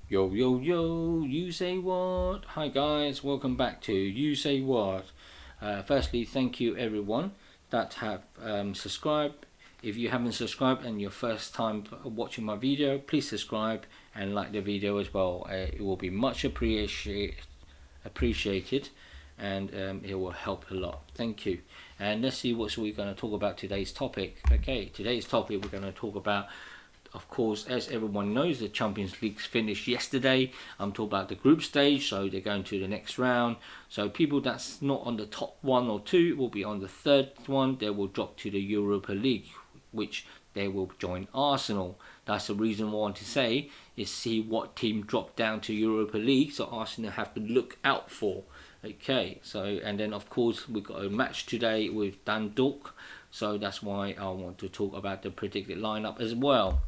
Yo, yo, yo, you say what? Hi guys, welcome back to You Say What. Firstly, thank you everyone that have subscribed. If you haven't subscribed and your first time watching my video, please subscribe and like the video as well. It will be much appreciated and it will help a lot. Thank you. And let's see what we're going to talk about today's topic. Okay, today's topic we're going to talk about, of course, as everyone knows, the Champions League finished yesterday. I'm talking about the group stage, so they're going to the next round. So people that's not on the top one or two will be on the third one. They will drop to the Europa League, which they will join Arsenal. That's the reason I want to say is see what team drop down to Europa League, so Arsenal have to look out for. Okay, so and then of course we got a match today with Dundalk, so that's why I want to talk about the predicted lineup as well.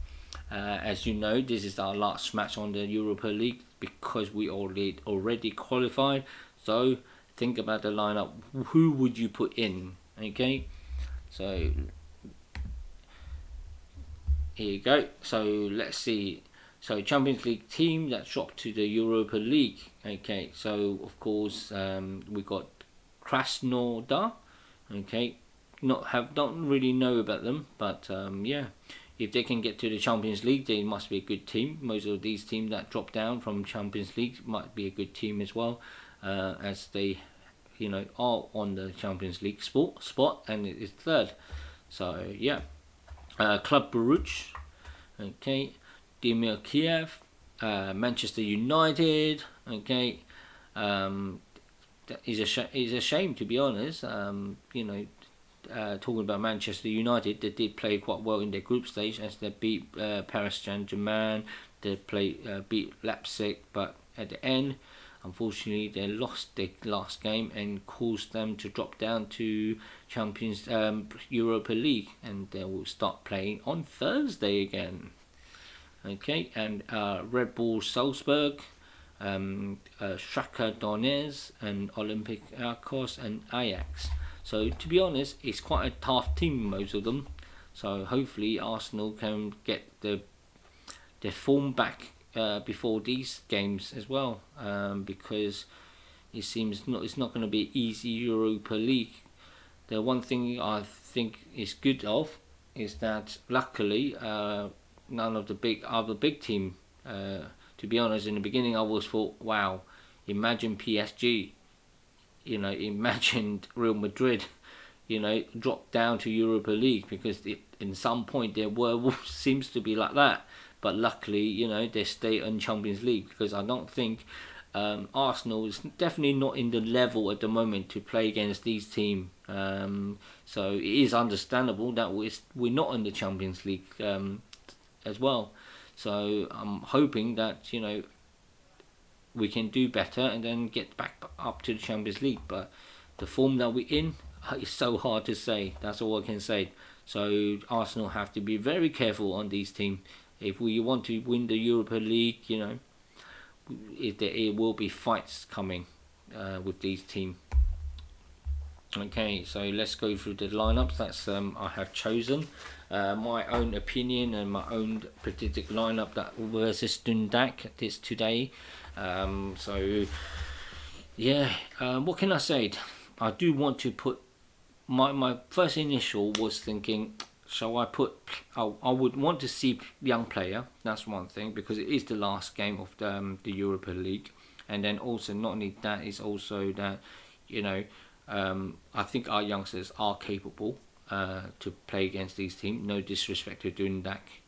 As you know, this is our last match on the Europa League because we already qualified. So think about the lineup. Who would you put in? Okay, so here you go. So let's see. So Champions League team that dropped to the Europa League. Okay, so of course we got Krasnodar. Okay, don't really know about them, but yeah, if they can get to the Champions League, they must be a good team. Most of these teams that drop down from Champions League might be a good team as well, as they, are on the Champions League spot and it is third. So yeah, Club Brugge, okay, Dynamo Kiev, Manchester United, okay. That is a shame, to be honest. Talking about Manchester United, they did play quite well in their group stage as they beat Paris Saint-Germain. They beat Leipzig, but at the end, unfortunately, they lost their last game and caused them to drop down to Champions Europa League, and they will start playing on Thursday again. Okay, and Red Bull Salzburg, Shakhtar Donetsk, and Olympiacos and Ajax. So to be honest, it's quite a tough team, most of them. So hopefully Arsenal can get their form back before these games as well, because it seems it's not going to be easy Europa League. The one thing I think is good of is that luckily none of the other big team. To be honest, in the beginning I was thought, wow, imagine PSG, imagine Real Madrid, drop down to Europa League, because in some point their world seems to be like that. But luckily, they stay in Champions League, because I don't think Arsenal is definitely not in the level at the moment to play against these teams. So it is understandable that we're not in the Champions League as well. So I'm hoping that we can do better and then get back up to the Champions League. But the form that we're in is so hard to say. That's all I can say. So Arsenal have to be very careful on these teams. If we want to win the Europa League, it will be fights coming with these teams. Okay, so let's go through the lineups that's I have chosen. My own opinion and my own predicted lineup that versus Dundalk this today. So yeah, what can I say? I do want to put my first initial was thinking, shall I put? I would want to see young player. That's one thing, because it is the last game of the Europa League, and then also not only that is also that I think our youngsters are capable to play against these teams. No disrespect to Dundalk,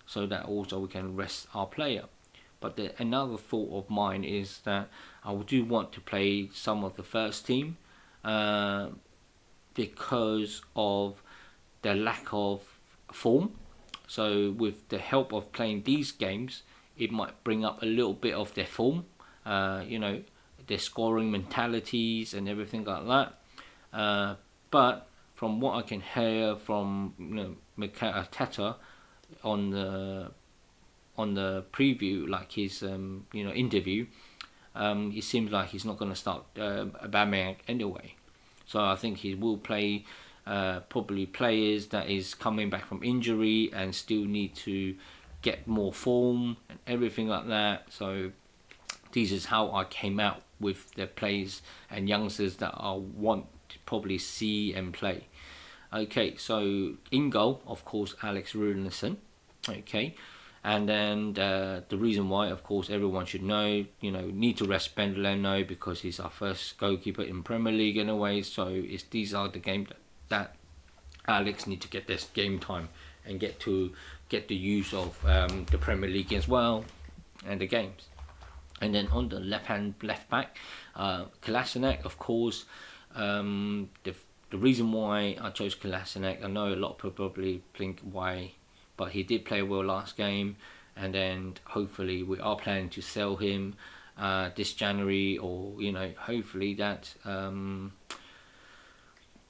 so that also we can rest our player. But another thought of mine is that I do want to play some of the first team because of the lack of form. So with the help of playing these games, it might bring up a little bit of their form. Their scoring mentalities and everything like that. But from what I can hear from Mikel Arteta on the preview, like his interview, it seems like he's not going to start Aubameyang anyway. So I think he will play probably players that is coming back from injury and still need to get more form and everything like that. So this is how I came out with the players and youngsters that I want to probably see and play. Okay, so in goal, of course, Alex Runarsson. Okay, and then the reason why, of course, everyone should know, need to rest Ben Leno because he's our first goalkeeper in Premier League in a way. So these are the games that Alex need to get this game time and get the use of the Premier League as well and the games. And then on the left back, Kolasinac, of course. The reason why I chose Kolasinac, I know a lot of people probably think why, but he did play well last game, and then hopefully we are planning to sell him this January, or hopefully that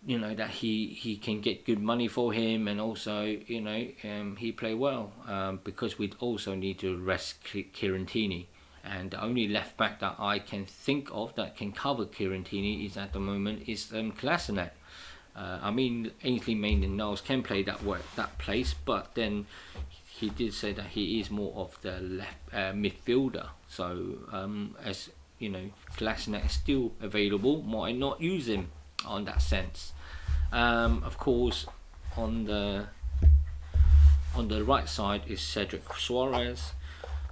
that he can get good money for him, and also he play well because we'd also need to rest Kirantini. And the only left back that I can think of that can cover Kirantini is at the moment is Kolasinac. I mean, Ainsley Maitland-Niles can play that place, but then he did say that he is more of the left midfielder. So as Kolasinac is still available, might not use him on that sense. Of course, on the right side is Cedric Soares.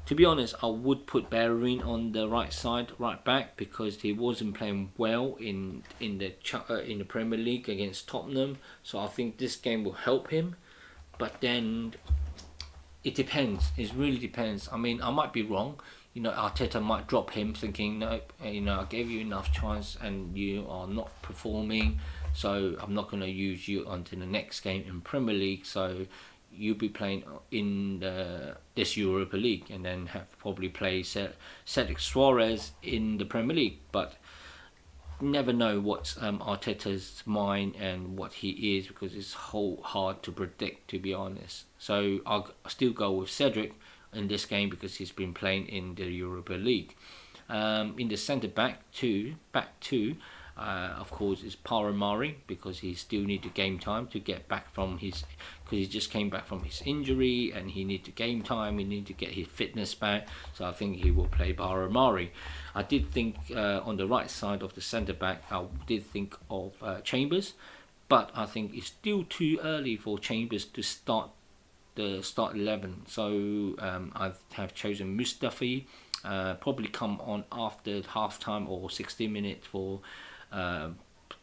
To be honest, I would put Bellerin on the right side, right back, because he wasn't playing well in the Premier League against Tottenham. So I think this game will help him. But then it depends. It really depends. I mean, I might be wrong. Arteta might drop him, thinking, no, I gave you enough chance and you are not performing, so I'm not going to use you until the next game in Premier League. So you'll be playing in this Europa League, and then probably play Cedric Soares in the Premier League. But never know what's Arteta's mind and what he is, because it's hard to predict, to be honest. So I'll still go with Cedric in this game because he's been playing in the Europa League. In the centre back two, of course, is Paramari, because he still needs the game time to get back from because he just came back from his injury and he needs the game time. He needs to get his fitness back. So I think he will play Paramari. I did think on the right side of the centre back, I did think of Chambers, but I think it's still too early for Chambers to start the start 11. So I have chosen Mustafi. Probably come on after half time or 60 minutes for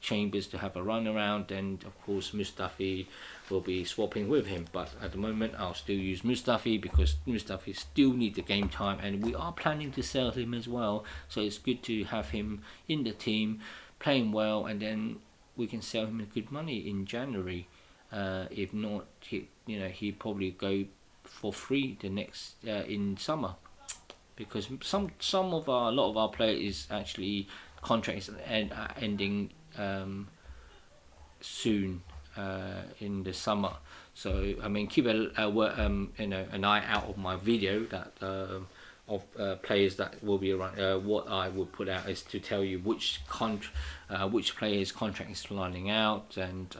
Chambers to have a run around, and of course Mustafi will be swapping with him. But at the moment I'll still use Mustafi because Mustafi still needs the game time, and we are planning to sell him as well. So it's good to have him in the team playing well, and then we can sell him at good money in January. If not, he probably go for free the next in summer, because a lot of our players is actually contracts ending soon in the summer. So I mean, keep an eye out of my video that of players that will be around. What I will put out is to tell you which players' contract is lining out, and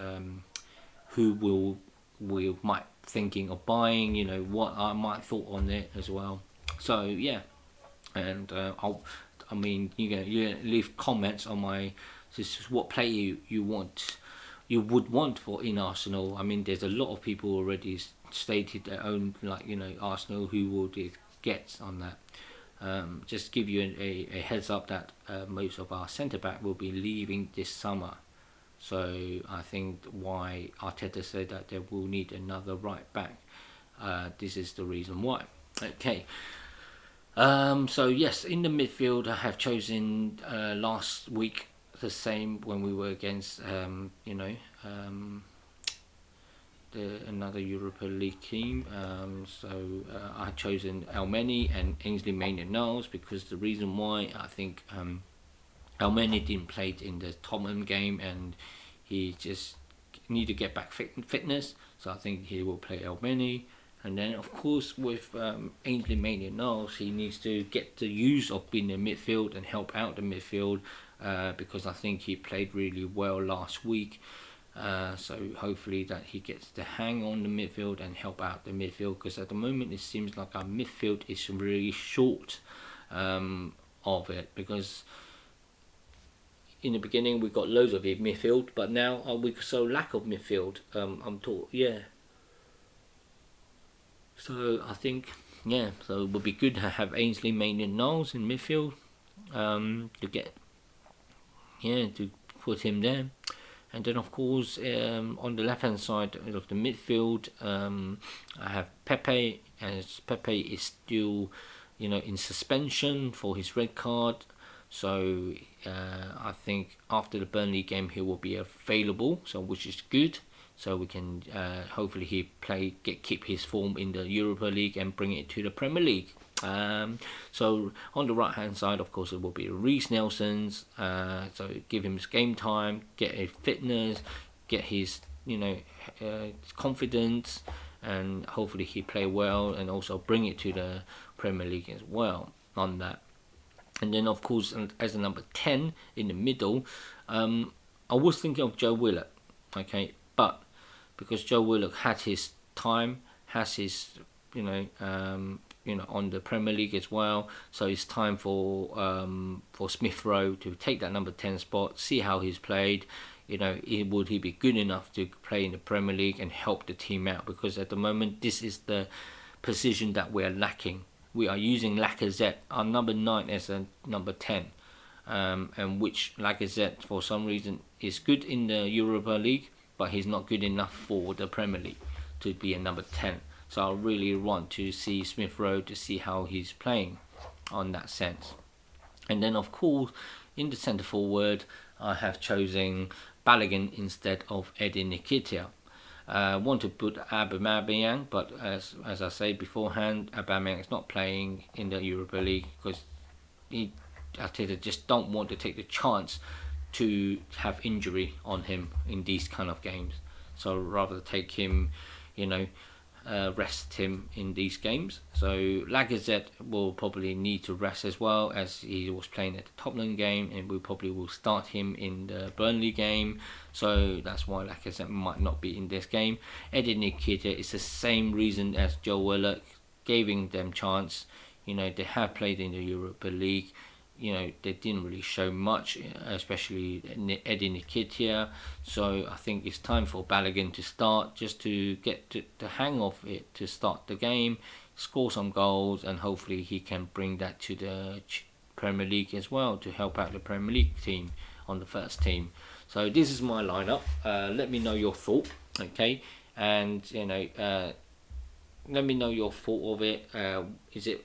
who we might thinking of buying. What I might thought on it as well. So yeah, and you leave comments on my. This is what player you would want for in Arsenal. I mean, there's a lot of people already stated their own, Arsenal who will get on that. Just give you a heads up that most of our centre back will be leaving this summer. So I think why Arteta said that they will need another right back. This is the reason why. Okay. So yes, in the midfield I have chosen last week the same when we were against another Europa League team. So I had chosen Elmeni and Ainsley Maitland-Niles, because the reason why I think Elmeni didn't play in the Tottenham game and he just need to get back fitness. So I think he will play Elmeni. And then, of course, with Ainsley Maitland-Niles, he needs to get the use of being in midfield and help out the midfield, because I think he played really well last week. So hopefully that he gets the hang on the midfield and help out the midfield, because at the moment it seems like our midfield is really short of it, because in the beginning we got loads of it midfield, but now we so lack of midfield. I'm taught, yeah. So I think, yeah, so it would be good to have Ainsley, Maitland, Niles in midfield, to get, yeah, to put him there. And then of course on the left hand side of the midfield, I have Pepe, as Pepe is still, in suspension for his red card. So I think after the Burnley game he will be available, so which is good. So we can hopefully he keep his form in the Europa League and bring it to the Premier League. So on the right hand side, of course, it will be Reece Nelson's. So give him his game time, get his fitness, get his confidence, and hopefully he play well and also bring it to the Premier League as well on that. And then of course, as a number 10 in the middle, I was thinking of Joe Willock, okay, but because Joe Willock had his time, has his on the Premier League as well, so it's time for Smith Rowe to take that number 10 spot, see how he's played. Would he be good enough to play in the Premier League and help the team out? Because at the moment, this is the position that we're lacking. We are using Lacazette, our number 9, as a number 10, and which Lacazette for some reason is good in the Europa League, but he's not good enough for the Premier League to be a number 10. So I really want to see Smith Rowe to see how he's playing on that sense. And then of course in the centre forward I have chosen Balogun instead of Eddie Nketiah. I want to put Aubameyang, but as I say beforehand, Aubameyang is not playing in the Europa League because Arteta just don't want to take the chance to have injury on him in these kind of games. So rather take him, rest him in these games. So Lacazette will probably need to rest as well, as he was playing at the Tottenham game, and we probably will start him in the Burnley game. So that's why Lacazette might not be in this game. Eddie Nketiah is the same reason as Joe Willock, giving them chance. They have played in the Europa League. They didn't really show much, especially Eddie Nketiah. So I think it's time for Balogun to start, just to get the hang of it, to start the game, score some goals, and hopefully he can bring that to the Premier League as well, to help out the Premier League team on the first team. So this is my lineup. Let me know your thought, okay? And let me know your thought of it. Is it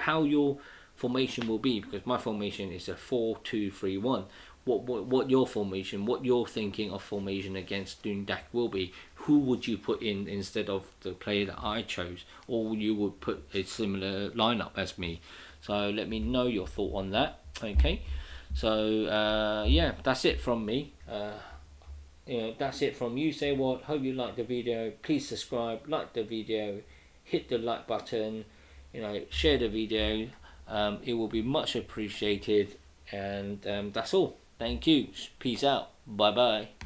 how your formation will be? Because my formation is a 4-2-3-1. What your formation, what you're thinking of formation against Dundalk will be? Who would you put in instead of the player that I chose, or you would put a similar lineup as me? So let me know your thought on that. Okay, so yeah, that's it from me. That's it from USaidWatz. Hope you liked the video. Please subscribe, like the video, hit the like button, share the video. It will be much appreciated, and that's all. Thank you. Peace out. Bye bye.